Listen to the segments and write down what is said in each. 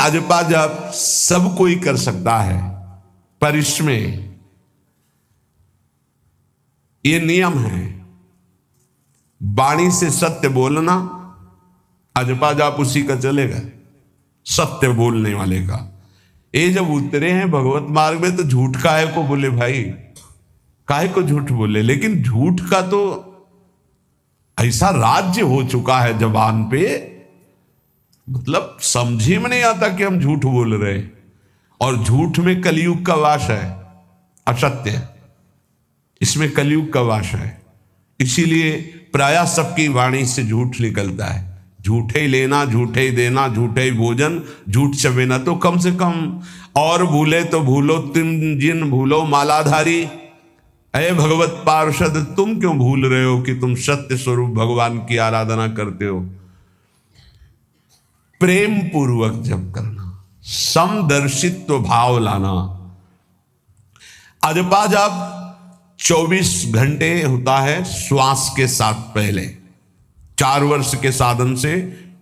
अजपा जप सब कोई कर सकता है, पर इसमें ये नियम है, वाणी से सत्य बोलना, अजपा जाप उसी का चलेगा, सत्य बोलने वाले का। ये जब उतरे हैं भगवत मार्ग में तो झूठ काहे को बोले भाई, काहे को झूठ बोले। लेकिन झूठ का तो ऐसा राज्य हो चुका है जबान पे, मतलब समझी में नहीं आता कि हम झूठ बोल रहे। और झूठ में कलयुग का वास है, असत्य, इसमें कलयुग का वास है। इसीलिए प्रायः सबकी वाणी से झूठ निकलता है। झूठे ही लेना, झूठे ही देना, झूठे ही भोजन, झूठ चबेना। तो कम से कम और भूले तो भूलो तुम जिन भूलो मालाधारी। अरे भगवत पार्षद, तुम क्यों भूल रहे हो कि तुम सत्य स्वरूप भगवान की आराधना करते हो। प्रेम पूर्वक जप करना, समदर्शित्व भाव लाना। अजपा जाप 24 घंटे होता है श्वास के साथ। पहले 4 वर्ष के साधन से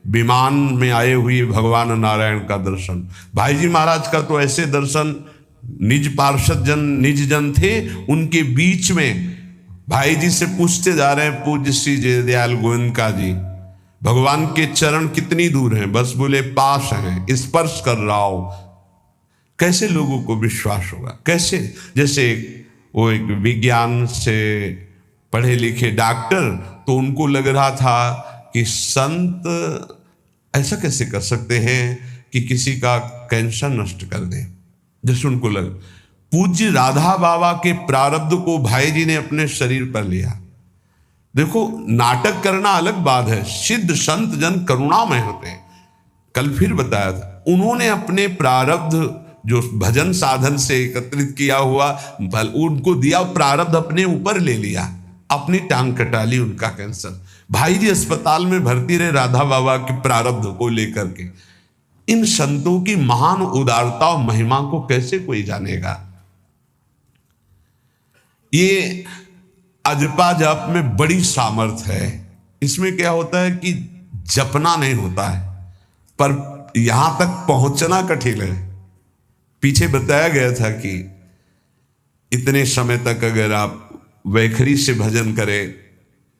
विमान में आए हुए भगवान नारायण का दर्शन। भाई जी महाराज का तो ऐसे दर्शन, निज पार्षद जन निज जन थे, उनके बीच में भाई जी से पूछते जा रहे हैं पूज्य श्री जयदयाल गोयनका जी, भगवान के चरण कितनी दूर हैं? बस बोले पास हैं, स्पर्श कर रहा हो। कैसे लोगों को विश्वास होगा? कैसे? जैसे वो एक विज्ञान से पढ़े लिखे डॉक्टर, तो उनको लग रहा था कि संत ऐसा कैसे कर सकते हैं कि किसी का कैंसर नष्ट कर दें। जैसे उनको लग, पूज्य राधा बाबा के प्रारब्ध को भाई जी ने अपने शरीर पर लिया। देखो, नाटक करना अलग बात है, सिद्ध संत जन करुणामय होते हैं। कल फिर बताया था, उन्होंने अपने प्रारब्ध जो भजन साधन से एकत्रित किया हुआ उनको दिया, प्रारब्ध अपने ऊपर ले लिया, अपनी टांग कटा ली उनका कैंसर। भाई जी अस्पताल में भर्ती रहे राधा बाबा के प्रारब्ध को लेकर के। इन संतों की महान उदारता और महिमा को कैसे कोई जानेगा। ये अजपा जप में बड़ी सामर्थ्य है। इसमें क्या होता है कि जपना नहीं होता है, पर यहां तक पहुंचना कठिन है। पीछे बताया गया था कि इतने समय तक अगर आप वैखरी से भजन करें,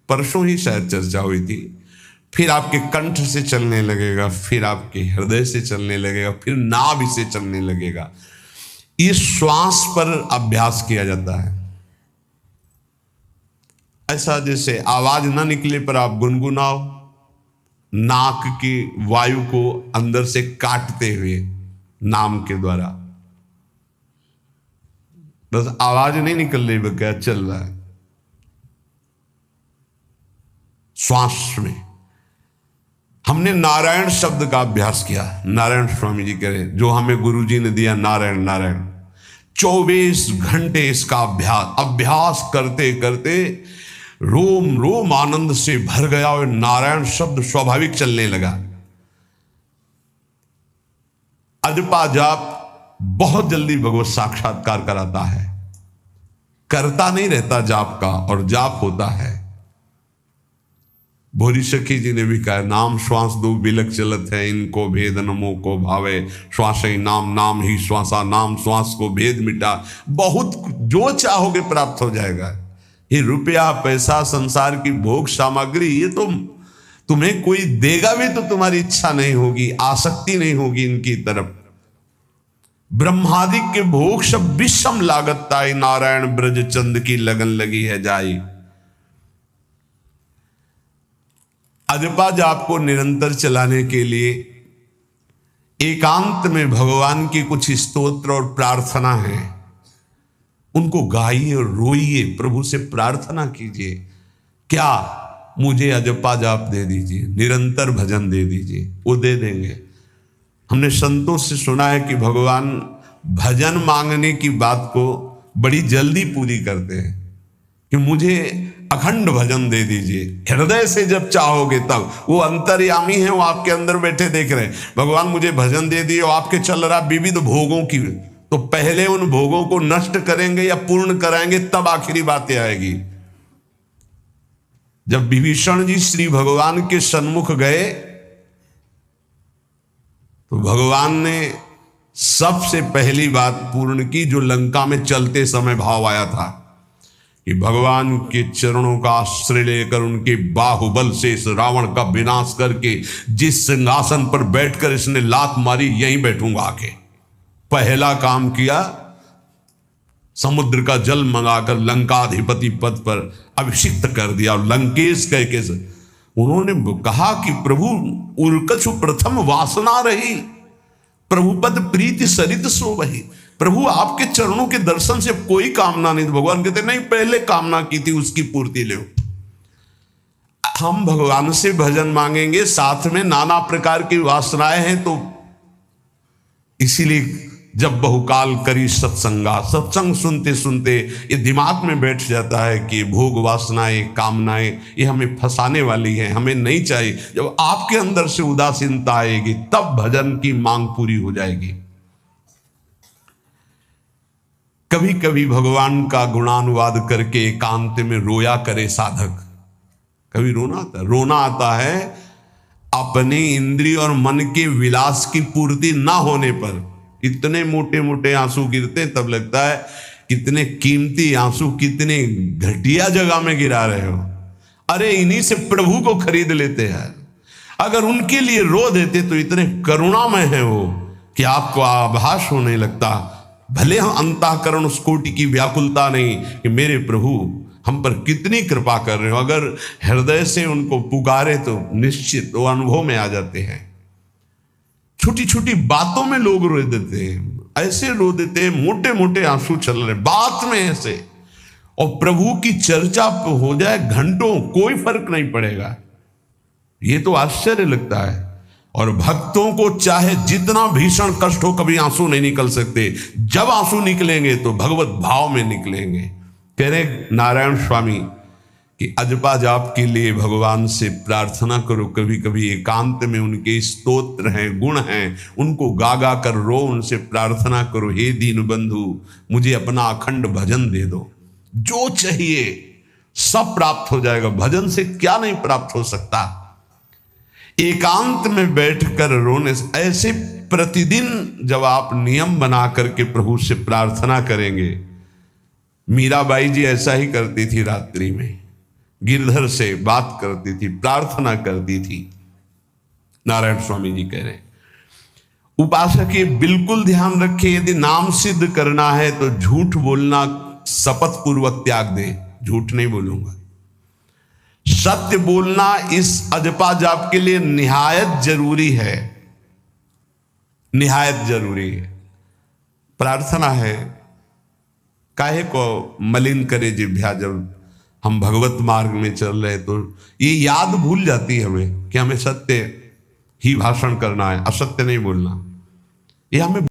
परसों ही शायद चर्चा हुई थी, फिर आपके कंठ से चलने लगेगा, फिर आपके हृदय से चलने लगेगा, फिर नाभि से चलने लगेगा। ये श्वास पर अभ्यास किया जाता है। ऐसा जैसे आवाज ना निकले पर आप गुनगुनाओ, नाक की वायु को अंदर से काटते हुए नाम के द्वारा, बस आवाज नहीं निकल रही, वो क्या चल रहा है श्वास में। हमने नारायण शब्द का अभ्यास किया। नारायण स्वामी जी कह रहे, जो हमें गुरु जी ने दिया नारायण नारायण। 24 घंटे इसका अभ्यास करते करते रोम रोम आनंद से भर गया और नारायण शब्द स्वाभाविक चलने लगा। अजपा जाप बहुत जल्दी भगवत साक्षात्कार कराता है। करता नहीं रहता जाप का, और जाप होता है। भोरी सखी जी ने भी कहा, नाम श्वास दो बिलक चलत है, इनको भेद नमो को भावे, श्वास ही नाम नाम ही श्वासा, नाम श्वास को भेद मिटा। बहुत जो चाहोगे प्राप्त हो जाएगा। ये रुपया पैसा संसार की भोग सामग्री, ये तो तुम्हें कोई देगा भी तो तुम्हारी इच्छा नहीं होगी, आसक्ति नहीं होगी इनकी तरफ। ब्रह्मादि के भोग सब विषम लागत ताई, नारायण ब्रज चंद की लगन लगी है जाई। अजपा जाप को निरंतर चलाने के लिए एकांत में भगवान की कुछ स्तोत्र और प्रार्थना है, उनको गाइए और रोइए, प्रभु से प्रार्थना कीजिए। क्या? मुझे अजपा जाप दे दीजिए, निरंतर भजन दे दीजिए। वो दे देंगे। हमने संतों से सुना है कि भगवान भजन मांगने की बात को बड़ी जल्दी पूरी करते हैं, कि मुझे अखंड भजन दे दीजिए। हृदय से जब चाहोगे तब, वो अंतर्यामी है, वो आपके अंदर बैठे देख रहे हैं। भगवान मुझे भजन दे दिए, और आपके चल रहा विविध भोगों की, तो पहले उन भोगों को नष्ट करेंगे या पूर्ण कराएंगे, तब आखिरी बातें आएगी। जब विभीषण जी श्री भगवान के सन्मुख गए तो भगवान ने सबसे पहली बात पूर्ण की जो लंका में चलते समय भाव आया था कि भगवान के चरणों का आश्रय लेकर उनके बाहुबल से इस रावण का विनाश करके जिस सिंहासन पर बैठकर इसने लात मारी यहीं बैठूंगा आके। पहला काम किया, समुद्र का जल मंगाकर लंकाधिपति पद पर अभिषिक्त कर दिया। और लंकेश कह के उन्होंने कहा कि प्रभु उर्कछु प्रथम वासना रही, प्रभुपद प्रीति सरित सो वही। प्रभु आपके चरणों के दर्शन से कोई कामना नहीं। भगवान कहते नहीं, पहले कामना की थी उसकी पूर्ति ले। हम भगवान से भजन मांगेंगे, साथ में नाना प्रकार की वासनाएं हैं, तो इसीलिए जब बहुकाल करी सत्संगा, सत्संग सुनते सुनते ये दिमाग में बैठ जाता है कि भोग वासनाएं कामनाएं ये हमें फंसाने वाली हैं, हमें नहीं चाहिए। जब आपके अंदर से उदासीनता आएगी तब भजन की मांग पूरी हो जाएगी। कभी कभी भगवान का गुणानुवाद करके एकांत में रोया करे साधक। कभी रोना आता है अपने इंद्रिय और मन के विलास की पूर्ति ना होने पर। इतने मोटे मोटे आंसू गिरते, तब लगता है कितने कीमती आंसू कितने घटिया जगह में गिरा रहे हो। अरे इन्हीं से प्रभु को खरीद लेते हैं। अगर उनके लिए रो देते तो इतने करुणामय है वो कि आपको आभास होने लगता। भले हम अंतःकरण उस कोटि की व्याकुलता नहीं कि मेरे प्रभु हम पर कितनी कृपा कर रहे हो, अगर हृदय से उनको पुकारे तो निश्चित वो अनुभव में आ जाते हैं। छोटी छोटी बातों में लोग रो देते हैं, ऐसे रो देते हैं, मोटे मोटे आंसू चल रहे बात में ऐसे, और प्रभु की चर्चा हो जाए घंटों कोई फर्क नहीं पड़ेगा। ये तो आश्चर्य लगता है। और भक्तों को चाहे जितना भीषण कष्ट हो कभी आंसू नहीं निकल सकते। जब आंसू निकलेंगे तो भगवत भाव में निकलेंगे। कह रहे नारायण स्वामी कि अजपा जाप के लिए भगवान से प्रार्थना करो। कभी कभी एकांत में उनके स्तोत्र हैं, गुण हैं, उनको गा गा कर रो, उनसे प्रार्थना करो, हे दीन बंधु मुझे अपना अखंड भजन दे दो। जो चाहिए सब प्राप्त हो जाएगा। भजन से क्या नहीं प्राप्त हो सकता। एकांत में बैठकर रोने से, ऐसे प्रतिदिन जब आप नियम बना करके प्रभु से प्रार्थना करेंगे। मीराबाई जी ऐसा ही करती थी, रात्रि में गिरधर से बात करती थी, प्रार्थना करती थी। नारायण स्वामी जी कह रहे हैं उपासक ये बिल्कुल ध्यान रखे, यदि नाम सिद्ध करना है तो झूठ बोलना शपथ पूर्वक त्याग दे। झूठ नहीं बोलूंगा, सत्य बोलना इस अजपा जाप के लिए निहायत जरूरी है, निहायत जरूरी है। प्रार्थना है, काहे को मलिन करे जिह्वा। जब हम भगवत मार्ग में चल रहे तो ये याद भूल जाती है हमें कि हमें सत्य ही भाषण करना है, असत्य नहीं बोलना। ये हमें